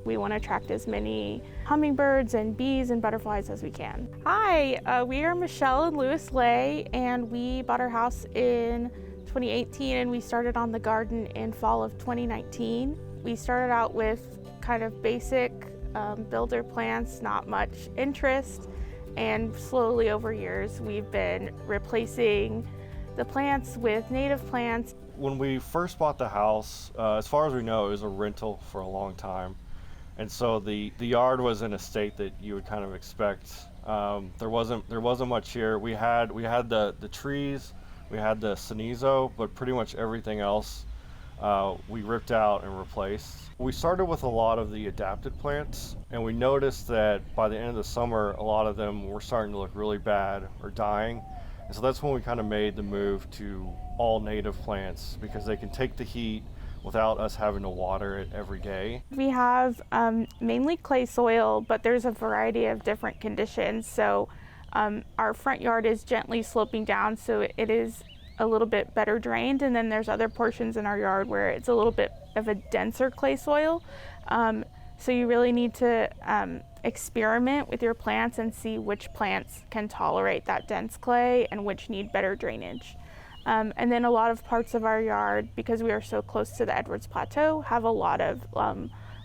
We want to attract as many hummingbirds and bees and butterflies as we can. Hi, we are Michelle and Louis Lay, and we bought our house in 2018 and we started on the garden in fall of 2019. We started out with kind of basic builder plants, not much interest, and slowly over years we've been replacing the plants with native plants. When we first bought the house, as far as we know, it was a rental for a long time. And so the yard was in a state that you would kind of expect. There wasn't much here. We had the trees, we had the Cenizo, but pretty much everything else we ripped out and replaced. We started with a lot of the adapted plants, and we noticed that by the end of the summer, a lot of them were starting to look really bad or dying. And so that's when we kind of made the move to all native plants, because they can take the heat without us having to water it every day. We have mainly clay soil, but there's a variety of different conditions. So our front yard is gently sloping down, so it is a little bit better drained, and then there's other portions in our yard where it's a little bit of a denser clay soil. So you really need to experiment with your plants and see which plants can tolerate that dense clay and which need better drainage. And then a lot of parts of our yard, because we are so close to the Edwards Plateau, have a lot of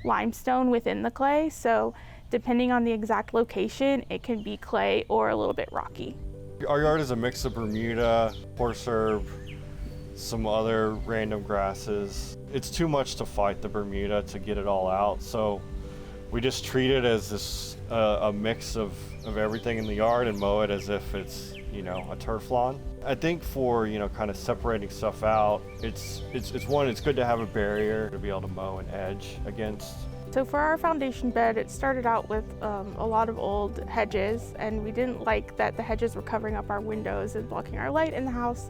limestone within the clay. So depending on the exact location, it can be clay or a little bit rocky. Our yard is a mix of Bermuda, horse herb, some other random grasses. It's too much to fight the Bermuda to get it all out, so we just treat it as this a mix of everything in the yard and mow it as if it's, a turf lawn. I think for, kind of separating stuff out, it's good to have a barrier to be able to mow and edge against. So for our foundation bed, it started out with a lot of old hedges, and we didn't like that the hedges were covering up our windows and blocking our light in the house.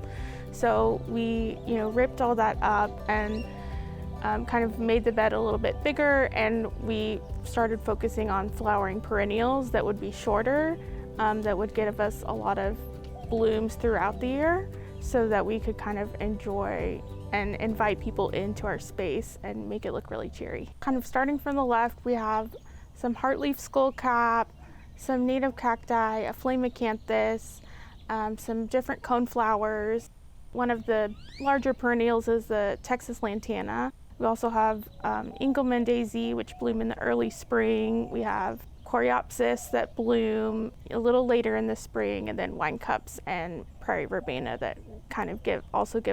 So we, ripped all that up and kind of made the bed a little bit bigger, and we started focusing on flowering perennials that would be shorter, that would give us a lot of blooms throughout the year, so that we could kind of enjoy and invite people into our space and make it look really cheery. Kind of starting from the left, we have some heartleaf skullcap, some native cacti, a flame acanthus, some different coneflowers. One of the larger perennials is the Texas lantana. We also have Engelmann daisy, which bloom in the early spring. We have coreopsis that bloom a little later in the spring, and then wine cups and prairie verbena that kind of give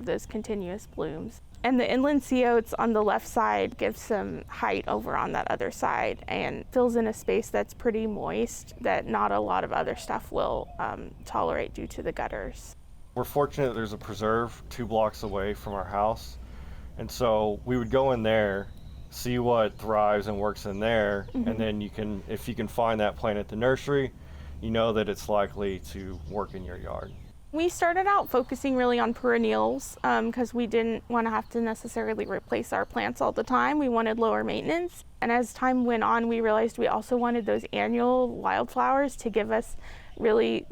those continuous blooms. And the inland sea oats on the left side gives some height over on that other side and fills in a space that's pretty moist that not a lot of other stuff will tolerate due to the gutters. We're fortunate there's a preserve 2 blocks away from our house, and so we would go in there, see what thrives and works in there, and then if you can find that plant at the nursery, you know that it's likely to work in your yard. We started out focusing really on perennials because we didn't want to have to necessarily replace our plants all the time. We wanted lower maintenance. And as time went on, we realized we also wanted those annual wildflowers to give us really,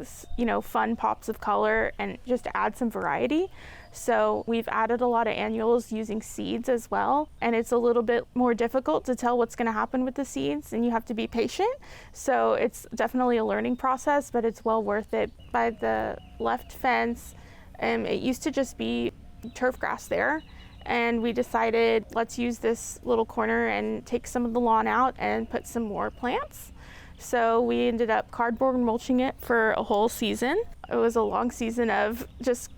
fun pops of color and just add some variety. So we've added a lot of annuals using seeds as well. And it's a little bit more difficult to tell what's going to happen with the seeds, and you have to be patient. So it's definitely a learning process, but it's well worth it. By the left fence, it used to just be turf grass there. And we decided, let's use this little corner and take some of the lawn out and put some more plants. So we ended up cardboard mulching it for a whole season. It was a long season of just,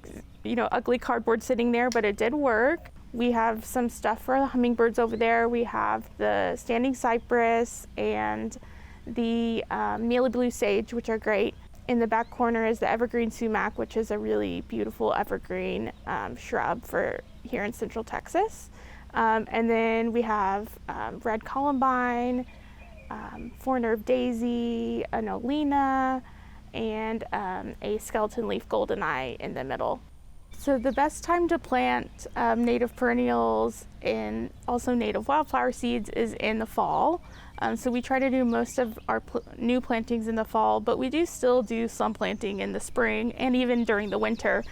ugly cardboard sitting there, but it did work. We have some stuff for the hummingbirds over there. We have the standing cypress and the mealy blue sage, which are great. In the back corner is the evergreen sumac, which is a really beautiful evergreen shrub for here in Central Texas. And then we have red columbine, four-nerve daisy, a nolina, and a skeleton leaf goldeneye in the middle. So the best time to plant native perennials and also native wildflower seeds is in the fall. So we try to do most of our new plantings in the fall, but we do still do some planting in the spring and even during the winter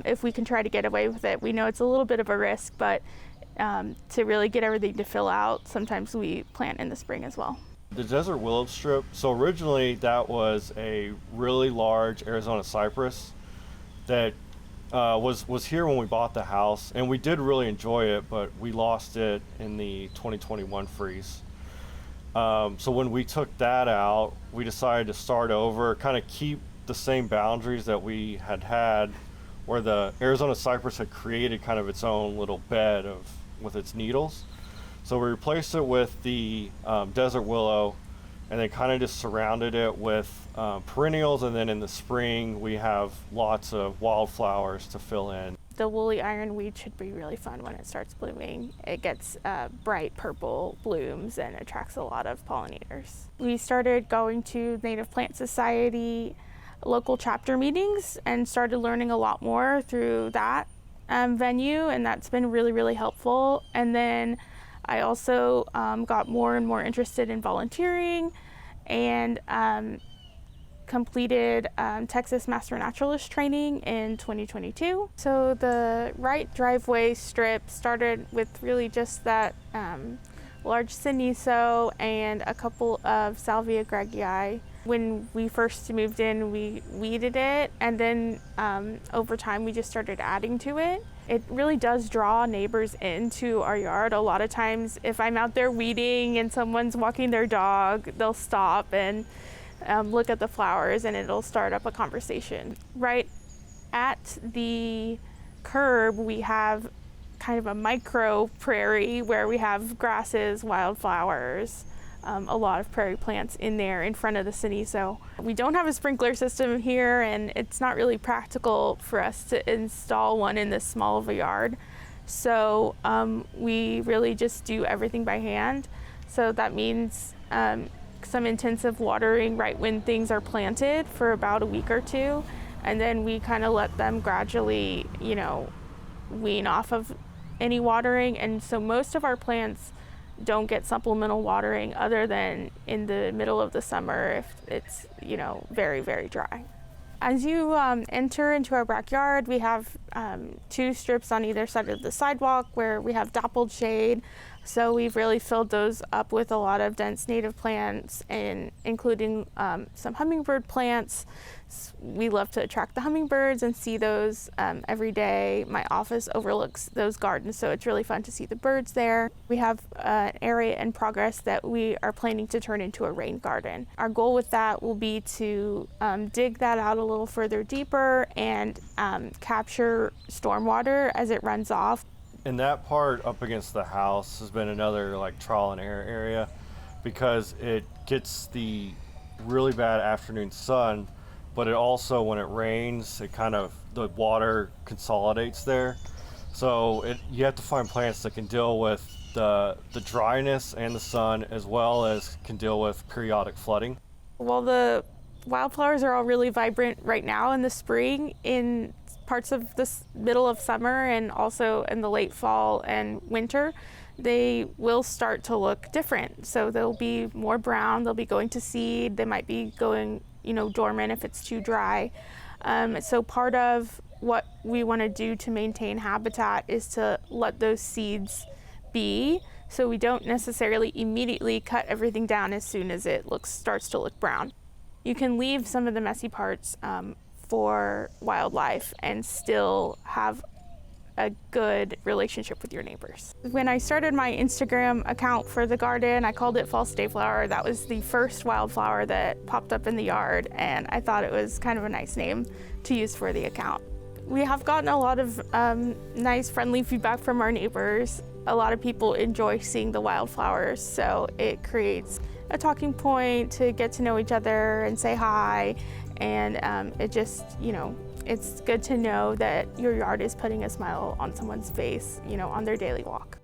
if we can try to get away with it. We know it's a little bit of a risk, but to really get everything to fill out. Sometimes we plant in the spring as well. The desert willow strip, so originally that was a really large Arizona cypress that was here when we bought the house, and we did really enjoy it, but we lost it in the 2021 freeze. So when we took that out, we decided to start over, kind of keep the same boundaries that we had, where the Arizona cypress had created kind of its own little bed with its needles. So we replaced it with the desert willow, and then kind of just surrounded it with perennials, and then in the spring we have lots of wildflowers to fill in. The woolly ironweed should be really fun when it starts blooming. It gets bright purple blooms and attracts a lot of pollinators. We started going to Native Plant Society local chapter meetings and started learning a lot more through that venue, and that's been really, really helpful. And then I also got more and more interested in volunteering and completed Texas Master Naturalist training in 2022. So the right driveway strip started with really just that large Cenizo and a couple of Salvia greggii. When we first moved in, we weeded it, and then over time we just started adding to it. It really does draw neighbors into our yard. A lot of times if I'm out there weeding and someone's walking their dog, they'll stop and look at the flowers, and it'll start up a conversation. Right at the curb, we have kind of a micro prairie where we have grasses, wildflowers, a lot of prairie plants in there in front of the Cenizo. We don't have a sprinkler system here, and it's not really practical for us to install one in this small of a yard. So we really just do everything by hand. So that means some intensive watering right when things are planted for about a week or two, and then we kind of let them gradually, wean off of any watering. And so most of our plants don't get supplemental watering other than in the middle of the summer if it's, very, very dry. As you enter into our backyard, we have 2 strips on either side of the sidewalk where we have dappled shade. So we've really filled those up with a lot of dense native plants, and including some hummingbird plants. We love to attract the hummingbirds and see those every day. My office overlooks those gardens, so it's really fun to see the birds there. We have an area in progress that we are planning to turn into a rain garden. Our goal with that will be to dig that out a little further deeper and capture stormwater as it runs off. And that part up against the house has been another trial and error area, because it gets the really bad afternoon sun, but it also, when it rains, the water consolidates there. So you have to find plants that can deal with the dryness and the sun, as well as can deal with periodic flooding. Well, the wildflowers are all really vibrant right now in the spring, in parts of the middle of summer, and also in the late fall and winter. They will start to look different. So they'll be more brown, they'll be going to seed, they might be going dormant if it's too dry. So part of what we want to do to maintain habitat is to let those seeds be, so we don't necessarily immediately cut everything down as soon as it starts to look brown. You can leave some of the messy parts for wildlife and still have a good relationship with your neighbors. When I started my Instagram account for the garden, I called it False Dayflower. That was the first wildflower that popped up in the yard, and I thought it was kind of a nice name to use for the account. We have gotten a lot of nice, friendly feedback from our neighbors. A lot of people enjoy seeing the wildflowers, so it creates a talking point to get to know each other and say hi. And it just, it's good to know that your yard is putting a smile on someone's face, on their daily walk.